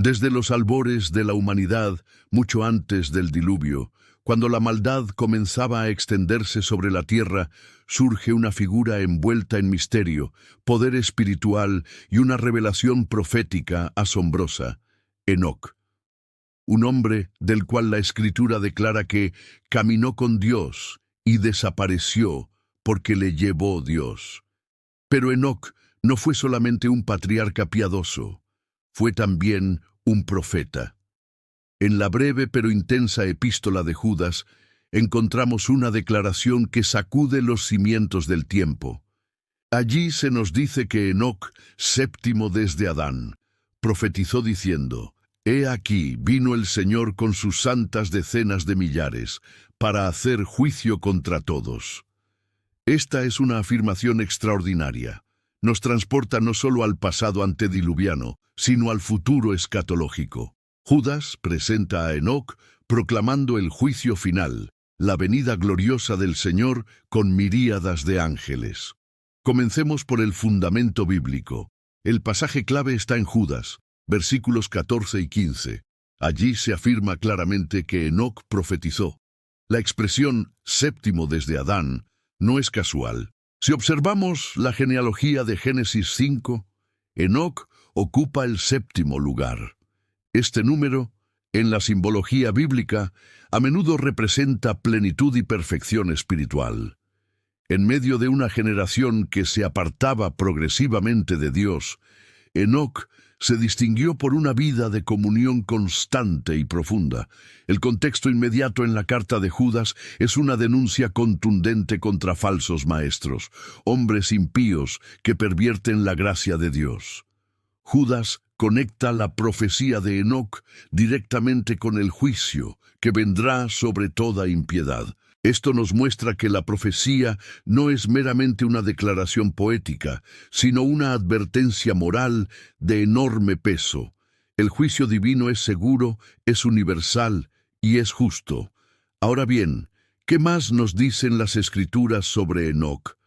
Desde los albores de la humanidad, mucho antes del diluvio, cuando la maldad comenzaba a extenderse sobre la tierra, surge una figura envuelta en misterio, poder espiritual y una revelación profética asombrosa: Enoc. Un hombre del cual la Escritura declara que caminó con Dios y desapareció porque le llevó Dios. Pero Enoc no fue solamente un patriarca piadoso, fue también un profeta. En la breve pero intensa epístola de Judas encontramos una declaración que sacude los cimientos del tiempo. Allí se nos dice que Enoc, séptimo desde Adán, profetizó diciendo: «He aquí vino el Señor con sus santas decenas de millares, para hacer juicio contra todos». Esta es una afirmación extraordinaria. Nos transporta no solo al pasado antediluviano, sino al futuro escatológico. Judas presenta a Enoc proclamando el juicio final, la venida gloriosa del Señor con miríadas de ángeles. Comencemos por el fundamento bíblico. El pasaje clave está en Judas, versículos 14 y 15. Allí se afirma claramente que Enoc profetizó. La expresión «séptimo desde Adán» no es casual. Si observamos la genealogía de Génesis 5, Enoc ocupa el séptimo lugar. Este número, en la simbología bíblica, a menudo representa plenitud y perfección espiritual. En medio de una generación que se apartaba progresivamente de Dios, Enoc se distinguió por una vida de comunión constante y profunda. El contexto inmediato en la carta de Judas es una denuncia contundente contra falsos maestros, hombres impíos que pervierten la gracia de Dios. Judas conecta la profecía de Enoc directamente con el juicio que vendrá sobre toda impiedad. Esto nos muestra que la profecía no es meramente una declaración poética, sino una advertencia moral de enorme peso. El juicio divino es seguro, es universal y es justo. Ahora bien, ¿qué más nos dicen las Escrituras sobre Enoc?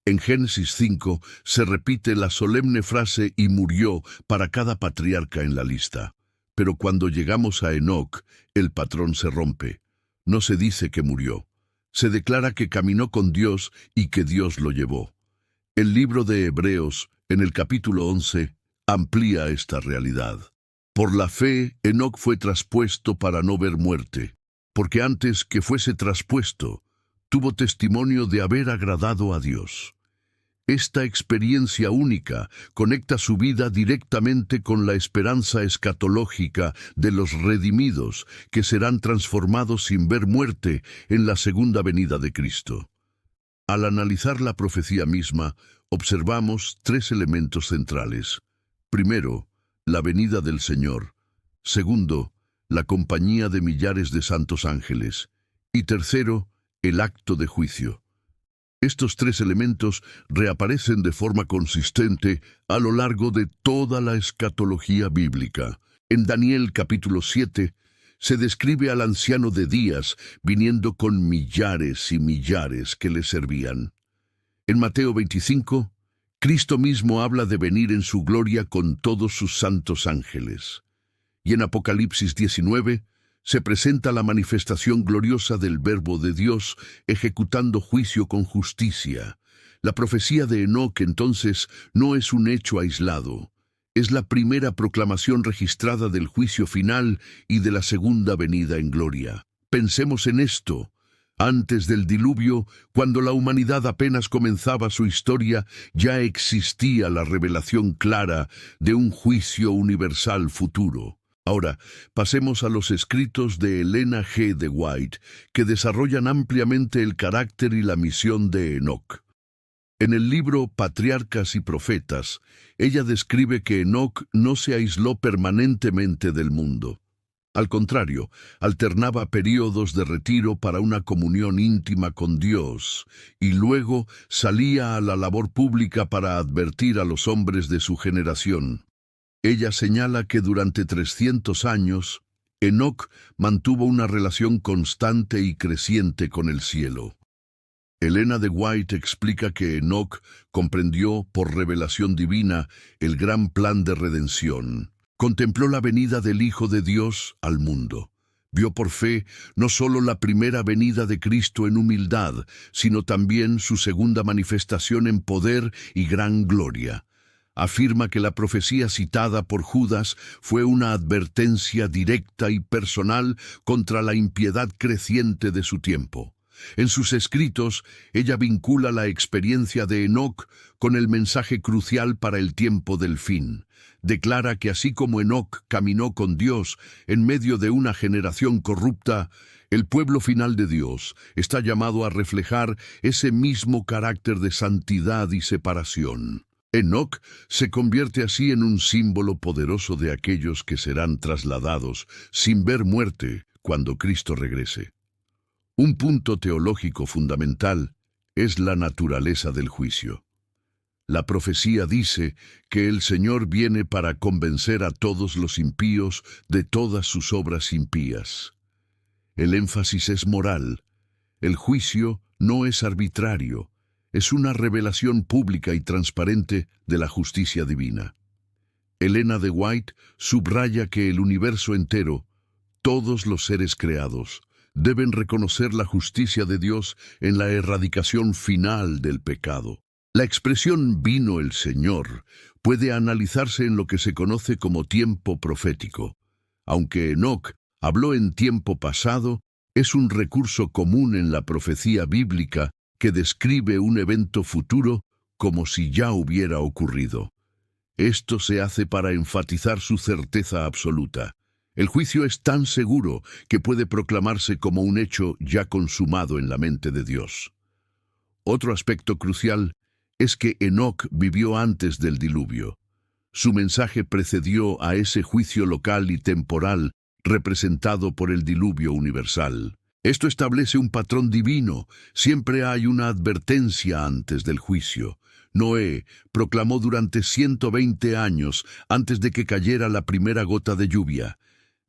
En Génesis 5 se repite la solemne frase «y murió» para cada patriarca en la lista. Pero cuando llegamos a Enoc, el patrón se rompe. No se dice que murió. Se declara que caminó con Dios y que Dios lo llevó. El libro de Hebreos, en el capítulo 11, amplía esta realidad. Por la fe, Enoc fue traspuesto para no ver muerte, porque antes que fuese traspuesto, tuvo testimonio de haber agradado a Dios. Esta experiencia única conecta su vida directamente con la esperanza escatológica de los redimidos que serán transformados sin ver muerte en la segunda venida de Cristo. Al analizar la profecía misma, observamos tres elementos centrales. Primero, la venida del Señor. Segundo, la compañía de millares de santos ángeles. Y tercero, el acto de juicio. Estos tres elementos reaparecen de forma consistente a lo largo de toda la escatología bíblica. En Daniel capítulo 7 se describe al anciano de días viniendo con millares y millares que le servían. En Mateo 25, Cristo mismo habla de venir en su gloria con todos sus santos ángeles. Y en Apocalipsis 19, se presenta la manifestación gloriosa del Verbo de Dios ejecutando juicio con justicia. La profecía de Enoc entonces no es un hecho aislado. Es la primera proclamación registrada del juicio final y de la segunda venida en gloria. Pensemos en esto. Antes del diluvio, cuando la humanidad apenas comenzaba su historia, ya existía la revelación clara de un juicio universal futuro. Ahora, pasemos a los escritos de Elena G. de White, que desarrollan ampliamente el carácter y la misión de Enoc. En el libro Patriarcas y Profetas, ella describe que Enoc no se aisló permanentemente del mundo. Al contrario, alternaba períodos de retiro para una comunión íntima con Dios, y luego salía a la labor pública para advertir a los hombres de su generación. Ella señala que durante 300 años, Enoc mantuvo una relación constante y creciente con el cielo. Elena de White explica que Enoc comprendió por revelación divina el gran plan de redención. Contempló la venida del Hijo de Dios al mundo. Vio por fe no solo la primera venida de Cristo en humildad, sino también su segunda manifestación en poder y gran gloria. Afirma que la profecía citada por Judas fue una advertencia directa y personal contra la impiedad creciente de su tiempo. En sus escritos, ella vincula la experiencia de Enoc con el mensaje crucial para el tiempo del fin. Declara que así como Enoc caminó con Dios en medio de una generación corrupta, el pueblo final de Dios está llamado a reflejar ese mismo carácter de santidad y separación. Enoc se convierte así en un símbolo poderoso de aquellos que serán trasladados sin ver muerte cuando Cristo regrese. Un punto teológico fundamental es la naturaleza del juicio. La profecía dice que el Señor viene para convencer a todos los impíos de todas sus obras impías. El énfasis es moral. El juicio no es arbitrario, es una revelación pública y transparente de la justicia divina. Elena de White subraya que el universo entero, todos los seres creados, deben reconocer la justicia de Dios en la erradicación final del pecado. La expresión «vino el Señor» puede analizarse en lo que se conoce como tiempo profético. Aunque Enoc habló en tiempo pasado, es un recurso común en la profecía bíblica que describe un evento futuro como si ya hubiera ocurrido. Esto se hace para enfatizar su certeza absoluta. El juicio es tan seguro que puede proclamarse como un hecho ya consumado en la mente de Dios. Otro aspecto crucial es que Enoc vivió antes del diluvio. Su mensaje precedió a ese juicio local y temporal representado por el diluvio universal. Esto establece un patrón divino. Siempre hay una advertencia antes del juicio. Noé proclamó durante 120 años antes de que cayera la primera gota de lluvia.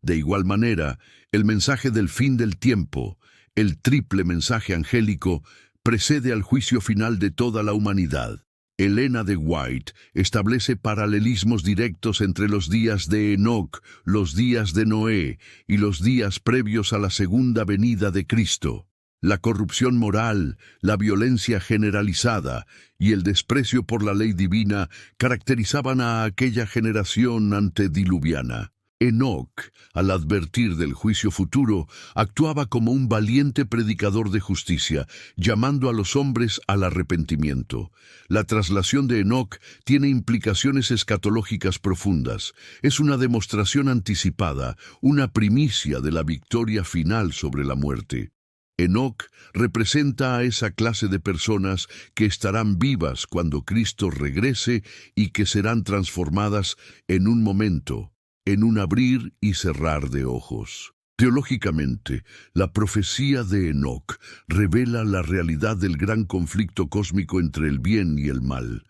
De igual manera, el mensaje del fin del tiempo, el triple mensaje angélico, precede al juicio final de toda la humanidad. Elena de White establece paralelismos directos entre los días de Enoc, los días de Noé y los días previos a la segunda venida de Cristo. La corrupción moral, la violencia generalizada y el desprecio por la ley divina caracterizaban a aquella generación antediluviana. Enoc, al advertir del juicio futuro, actuaba como un valiente predicador de justicia, llamando a los hombres al arrepentimiento. La traslación de Enoc tiene implicaciones escatológicas profundas. Es una demostración anticipada, una primicia de la victoria final sobre la muerte. Enoc representa a esa clase de personas que estarán vivas cuando Cristo regrese y que serán transformadas en un momento, en un abrir y cerrar de ojos. Teológicamente, la profecía de Enoc revela la realidad del gran conflicto cósmico entre el bien y el mal.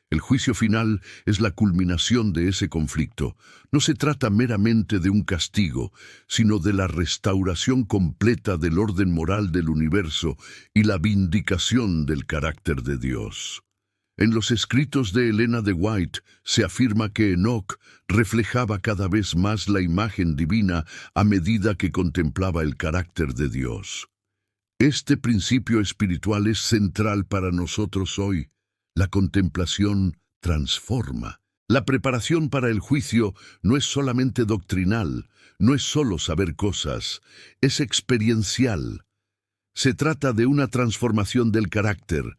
El juicio final es la culminación de ese conflicto. No se trata meramente de un castigo, sino de la restauración completa del orden moral del universo y la vindicación del carácter de Dios. En los escritos de Elena de White se afirma que Enoc reflejaba cada vez más la imagen divina a medida que contemplaba el carácter de Dios. Este principio espiritual es central para nosotros hoy. La contemplación transforma. La preparación para el juicio no es solamente doctrinal, no es solo saber cosas, es experiencial. Se trata de una transformación del carácter.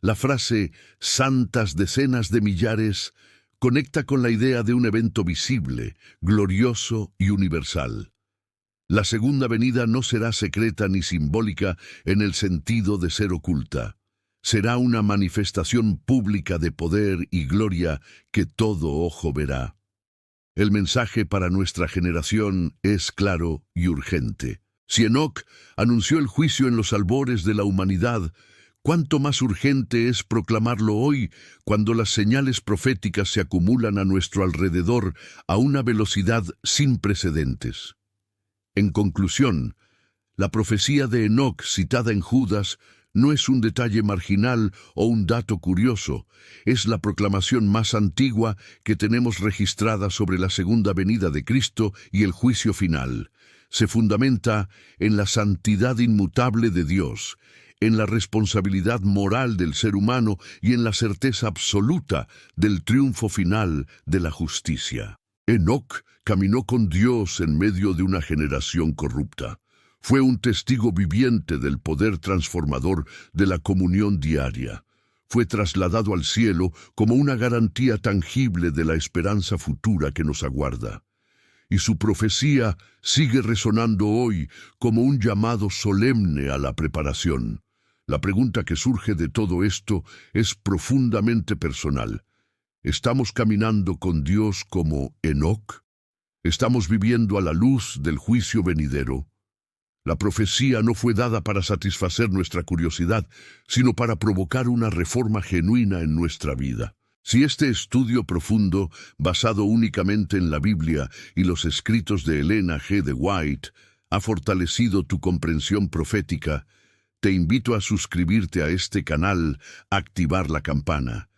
La frase «santas decenas de millares» conecta con la idea de un evento visible, glorioso y universal. La segunda venida no será secreta ni simbólica en el sentido de ser oculta. Será una manifestación pública de poder y gloria que todo ojo verá. El mensaje para nuestra generación es claro y urgente. Si Enoc anunció el juicio en los albores de la humanidad, ¿cuánto más urgente es proclamarlo hoy, cuando las señales proféticas se acumulan a nuestro alrededor a una velocidad sin precedentes? En conclusión, la profecía de Enoc citada en Judas no es un detalle marginal o un dato curioso, es la proclamación más antigua que tenemos registrada sobre la segunda venida de Cristo y el juicio final. Se fundamenta en la santidad inmutable de Dios, en la responsabilidad moral del ser humano y en la certeza absoluta del triunfo final de la justicia. Enoc caminó con Dios en medio de una generación corrupta. Fue un testigo viviente del poder transformador de la comunión diaria. Fue trasladado al cielo como una garantía tangible de la esperanza futura que nos aguarda. Y su profecía sigue resonando hoy como un llamado solemne a la preparación. La pregunta que surge de todo esto es profundamente personal. ¿Estamos caminando con Dios como Enoc? ¿Estamos viviendo a la luz del juicio venidero? La profecía no fue dada para satisfacer nuestra curiosidad, sino para provocar una reforma genuina en nuestra vida. Si este estudio profundo, basado únicamente en la Biblia y los escritos de Elena G. de White, ha fortalecido tu comprensión profética, te invito a suscribirte a este canal, activar la campana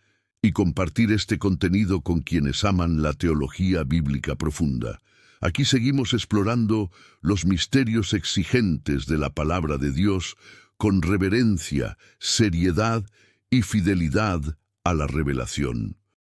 y compartir este contenido con quienes aman la teología bíblica profunda. Aquí seguimos explorando los misterios exigentes de la palabra de Dios con reverencia, seriedad y fidelidad a la revelación.